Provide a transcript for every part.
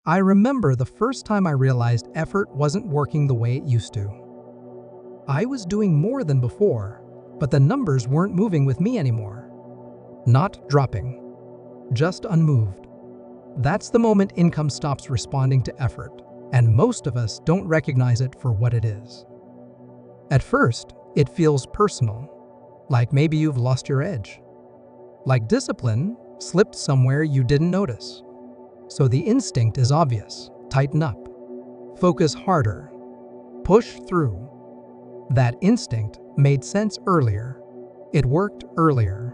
I remember the first time I realized effort wasn't working the way it used to. I was doing more than before, but the numbers weren't moving with me anymore. Not dropping, just unmoved. That's the moment income stops responding to effort, and most of us don't recognize it for what it is. At first, it feels personal, like maybe you've lost your edge. Like discipline slipped somewhere you didn't notice. So the instinct is obvious: tighten up, focus harder, push through. That instinct made sense earlier. It worked earlier.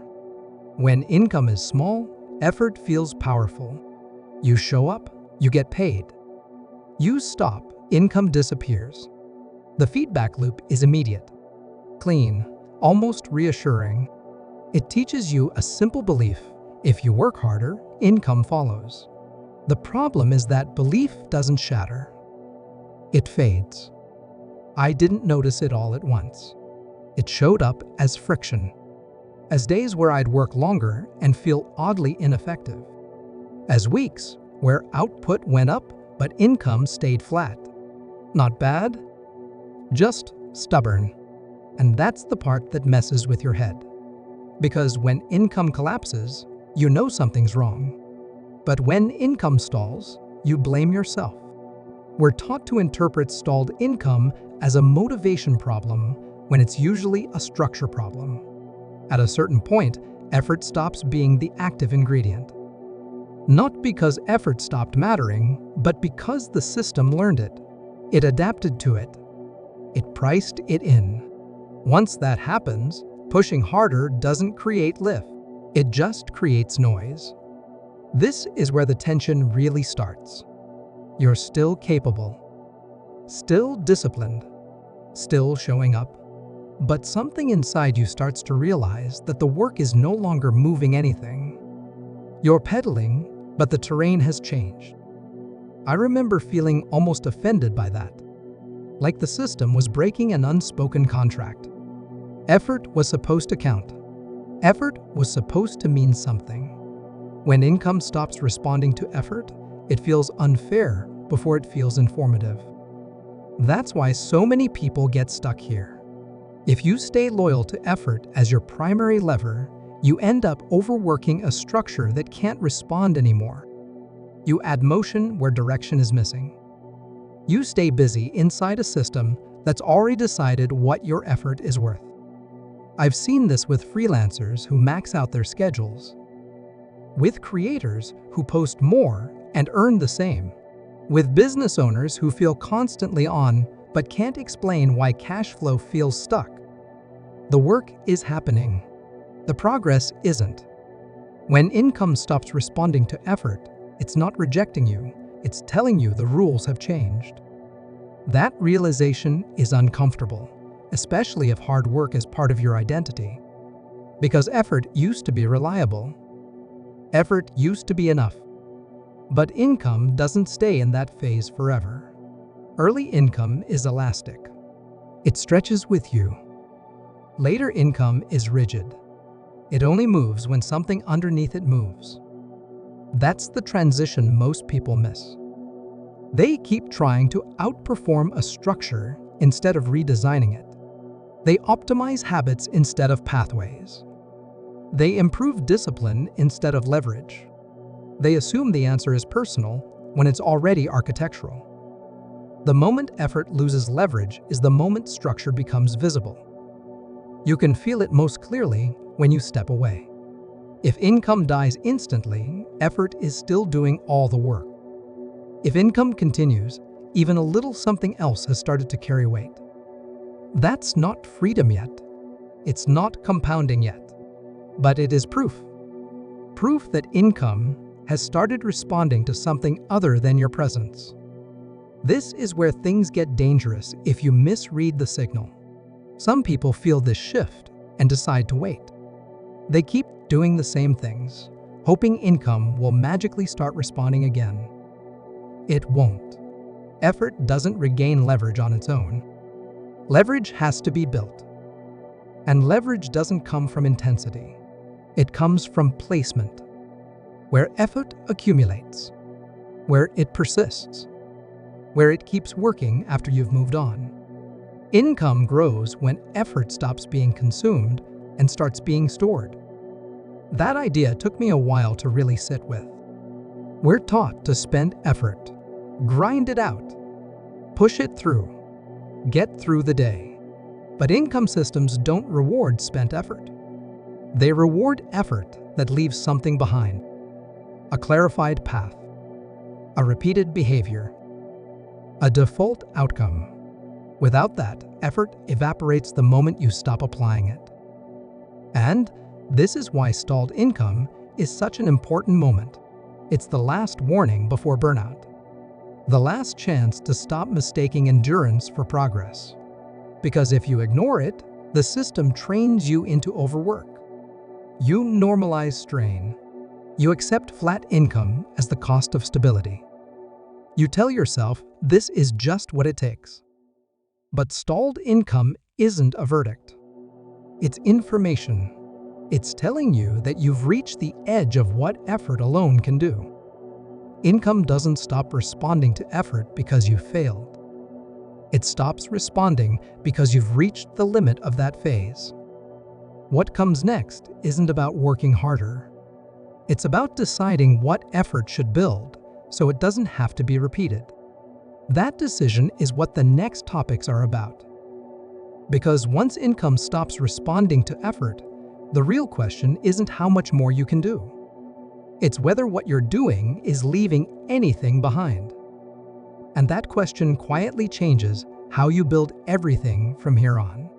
When income is small, effort feels powerful. You show up, you get paid. You stop, income disappears. The feedback loop is immediate, clean, almost reassuring. It teaches you a simple belief: if you work harder, income follows. The problem is that belief doesn't shatter. It fades. I didn't notice it all at once. It showed up as friction, as days where I'd work longer and feel oddly ineffective, as weeks where output went up but income stayed flat. Not bad, just stubborn. And that's the part that messes with your head. Because when income collapses, you know something's wrong. But when income stalls, you blame yourself. We're taught to interpret stalled income as a motivation problem when it's usually a structure problem. At a certain point, effort stops being the active ingredient. Not because effort stopped mattering, but because the system learned it. It adapted to it. It priced it in. Once that happens, pushing harder doesn't create lift. It just creates noise. This is where the tension really starts. You're still capable, still disciplined, still showing up, but something inside you starts to realize that the work is no longer moving anything. You're pedaling, but the terrain has changed. I remember feeling almost offended by that, like the system was breaking an unspoken contract. Effort was supposed to count. Effort was supposed to mean something. When income stops responding to effort, it feels unfair before it feels informative. That's why so many people get stuck here. If you stay loyal to effort as your primary lever, you end up overworking a structure that can't respond anymore. You add motion where direction is missing. You stay busy inside a system that's already decided what your effort is worth. I've seen this with freelancers who max out their schedules, with creators who post more and earn the same, with business owners who feel constantly on but can't explain why cash flow feels stuck. The work is happening. The progress isn't. When income stops responding to effort, it's not rejecting you, it's telling you the rules have changed. That realization is uncomfortable, especially if hard work is part of your identity. Because effort used to be reliable. Effort used to be enough. But income doesn't stay in that phase forever. Early income is elastic. It stretches with you. Later income is rigid. It only moves when something underneath it moves. That's the transition most people miss. They keep trying to outperform a structure instead of redesigning it. They optimize habits instead of pathways. They improve discipline instead of leverage. They assume the answer is personal when it's already architectural. The moment effort loses leverage is the moment structure becomes visible. You can feel it most clearly when you step away. If income dies instantly, effort is still doing all the work. If income continues, even a little something else has started to carry weight. That's not freedom yet. It's not compounding yet. But it is proof. Proof that income has started responding to something other than your presence. This is where things get dangerous if you misread the signal. Some people feel this shift and decide to wait. They keep doing the same things, hoping income will magically start responding again. It won't. Effort doesn't regain leverage on its own. Leverage has to be built. And leverage doesn't come from intensity. It comes from placement, where effort accumulates. where it persists, where it keeps working after you've moved on. Income grows when effort stops being consumed and starts being stored. That idea took me a while to really sit with. We're taught to spend effort, grind it out, push it through, get through the day. But income systems don't reward spent effort. They reward effort that leaves something behind: a clarified path, a repeated behavior, a default outcome. Without that, effort evaporates the moment you stop applying it. And this is why stalled income is such an important moment. It's the last warning before burnout. The last chance to stop mistaking endurance for progress. Because if you ignore it, the system trains you into overwork. You normalize strain. You accept flat income as the cost of stability. You tell yourself this is just what it takes. But stalled income isn't a verdict. It's information. It's telling you that you've reached the edge of what effort alone can do. Income doesn't stop responding to effort because you failed. It stops responding because you've reached the limit of that phase. What comes next isn't about working harder. It's about deciding what effort should build so it doesn't have to be repeated. That decision is what the next topics are about. Because once income stops responding to effort, the real question isn't how much more you can do. It's whether what you're doing is leaving anything behind. And that question quietly changes how you build everything from here on.